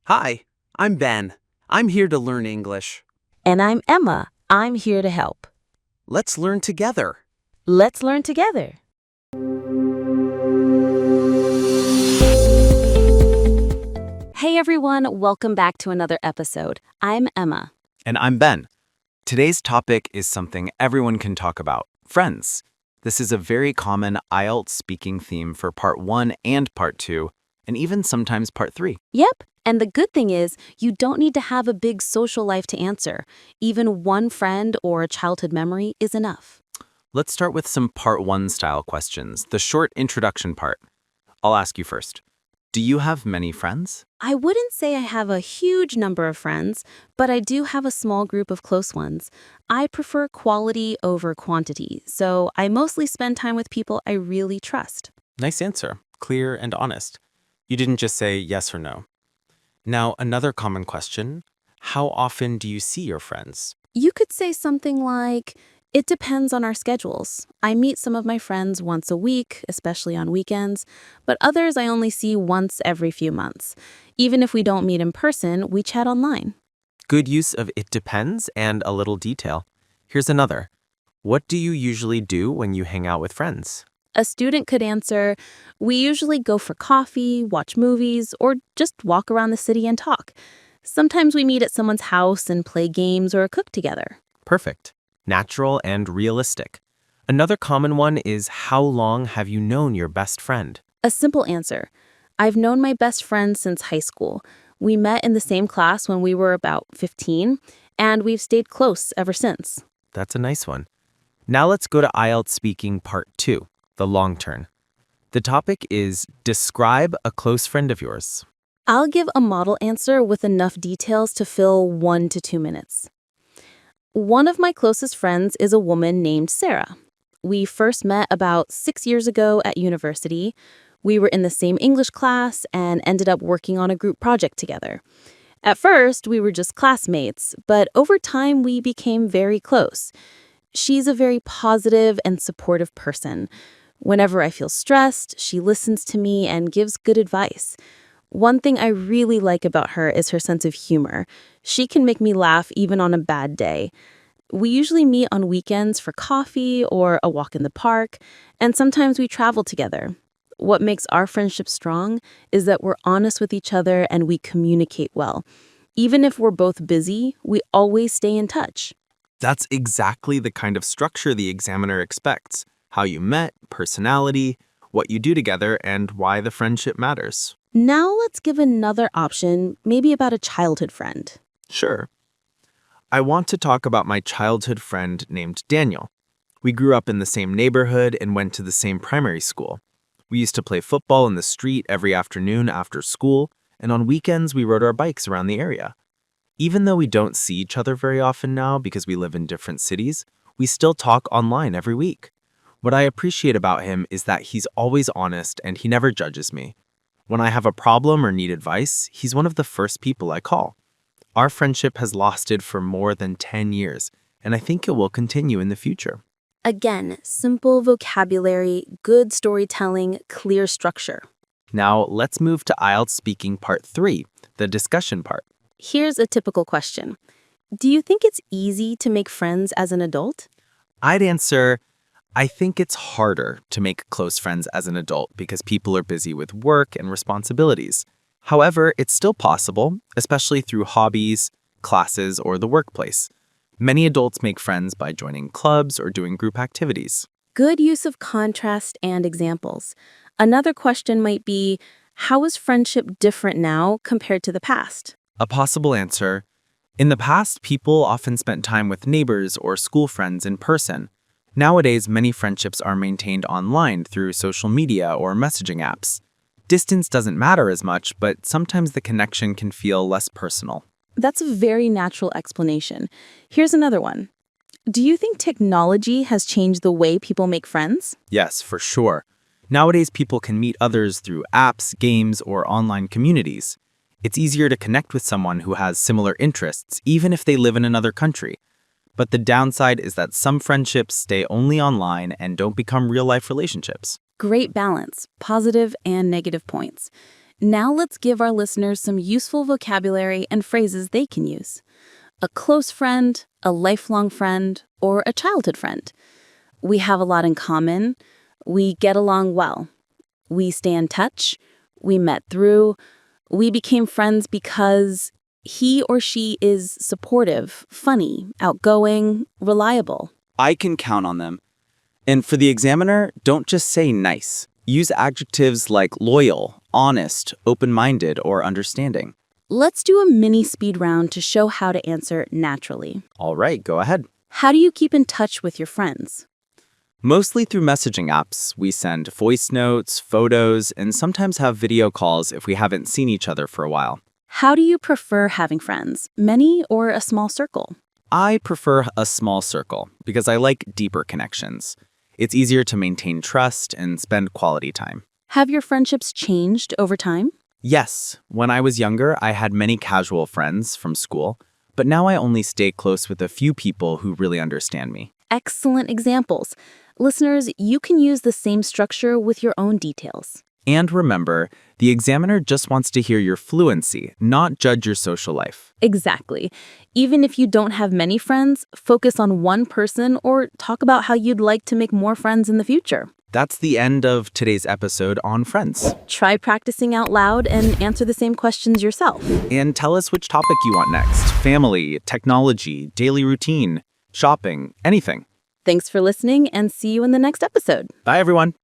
Hi, I'm Ben. I'm here to learn English. And I'm Emma. I'm here to help. Let's learn together. Let's learn together. Hey everyone, welcome back to another episode. I'm Emma. And I'm Ben. Today's topic is something everyone can talk about, friends. This is a very common IELTS speaking theme for part 1 and part 2, and even sometimes part 3. Yep, and the good thing is you don't need to have a big social life to answer. Even one friend or a childhood memory is enough. Let's start with some part 1 style questions, the short introduction part. I'll ask you first. Do you have many friends? I wouldn't say I have a huge number of friends, but I do have a small group of close ones. I prefer quality over quantity, so I mostly spend time with people I really trust. Nice answer, clear and honest. You didn't just say yes or no. Now, another common question, how often do you see your friends? You could say something like, it depends on our schedules. I meet some of my friends once a week, especially on weekends, but others I only see once every few months. Even if we don't meet in person, we chat online. Good use of it depends and a little detail. Here's another. What do you usually do when you hang out with friends? A student could answer, we usually go for coffee, watch movies, or just walk around the city and talk. Sometimes we meet at someone's house and play games or cook together. Perfect. Natural and realistic. Another common one is how long have you known your best friend? A simple answer. I've known my best friend since high school. We met in the same class when we were about 15, and we've stayed close ever since. That's a nice one. Now let's go to IELTS Speaking Part 2, the long turn. The topic is describe a close friend of yours. I'll give a model answer with enough details to fill 1 to 2 minutes. One of my closest friends is a woman named Sarah. We first met about 6 years ago at university. We were in the same English class and ended up working on a group project together. At first, we were just classmates, but over time we became very close. She's a very positive and supportive person. Whenever I feel stressed, she listens to me and gives good advice. One thing I really like about her is her sense of humor. She can make me laugh even on a bad day. We usually meet on weekends for coffee or a walk in the park, and sometimes we travel together. What makes our friendship strong is that we're honest with each other and we communicate well. Even if we're both busy, we always stay in touch. That's exactly the kind of structure the examiner expects. How you met, personality, what you do together, and why the friendship matters. Now let's give another option, maybe about a childhood friend. Sure. I want to talk about my childhood friend named Daniel. We grew up in the same neighborhood and went to the same primary school. We used to play football in the street every afternoon after school, and on weekends we rode our bikes around the area. Even though we don't see each other very often now because we live in different cities, we still talk online every week. What I appreciate about him is that he's always honest and he never judges me. When I have a problem or need advice, he's one of the first people I call. Our friendship has lasted for more than 10 years, and I think it will continue in the future. Again, simple vocabulary, good storytelling, clear structure. Now, let's move to IELTS Speaking Part 3, the discussion part. Here's a typical question. Do you think it's easy to make friends as an adult? I'd answer, I think it's harder to make close friends as an adult because people are busy with work and responsibilities. However, it's still possible, especially through hobbies, classes, or the workplace. Many adults make friends by joining clubs or doing group activities. Good use of contrast and examples. Another question might be, how is friendship different now compared to the past? A possible answer, in the past, people often spent time with neighbors or school friends in person. Nowadays, many friendships are maintained online through social media or messaging apps. Distance doesn't matter as much, but sometimes the connection can feel less personal. That's a very natural explanation. Here's another one. Do you think technology has changed the way people make friends? Yes, for sure. Nowadays, people can meet others through apps, games, or online communities. It's easier to connect with someone who has similar interests, even if they live in another country. But the downside is that some friendships stay only online and don't become real-life relationships. Great balance, positive and negative points. Now let's give our listeners some useful vocabulary and phrases they can use. A close friend, a lifelong friend, or a childhood friend. We have a lot in common. We get along well. We stay in touch. We met through. We became friends because he or she is supportive, funny, outgoing, reliable. I can count on them. And for the examiner, don't just say nice. Use adjectives like loyal, honest, open-minded, or understanding. Let's do a mini speed round to show how to answer naturally. All right, go ahead. How do you keep in touch with your friends? Mostly through messaging apps. We send voice notes, photos, and sometimes have video calls if we haven't seen each other for a while. How do you prefer having friends, many or a small circle? I prefer a small circle because I like deeper connections. It's easier to maintain trust and spend quality time. Have your friendships changed over time? Yes, when I was younger, I had many casual friends from school, but now I only stay close with a few people who really understand me. Excellent examples. Listeners, you can use the same structure with your own details. And remember, the examiner just wants to hear your fluency, not judge your social life. Exactly. Even if you don't have many friends, focus on one person or talk about how you'd like to make more friends in the future. That's the end of today's episode on friends. Try practicing out loud and answer the same questions yourself. And tell us which topic you want next. Family, technology, daily routine, shopping, anything. Thanks for listening and see you in the next episode. Bye, everyone.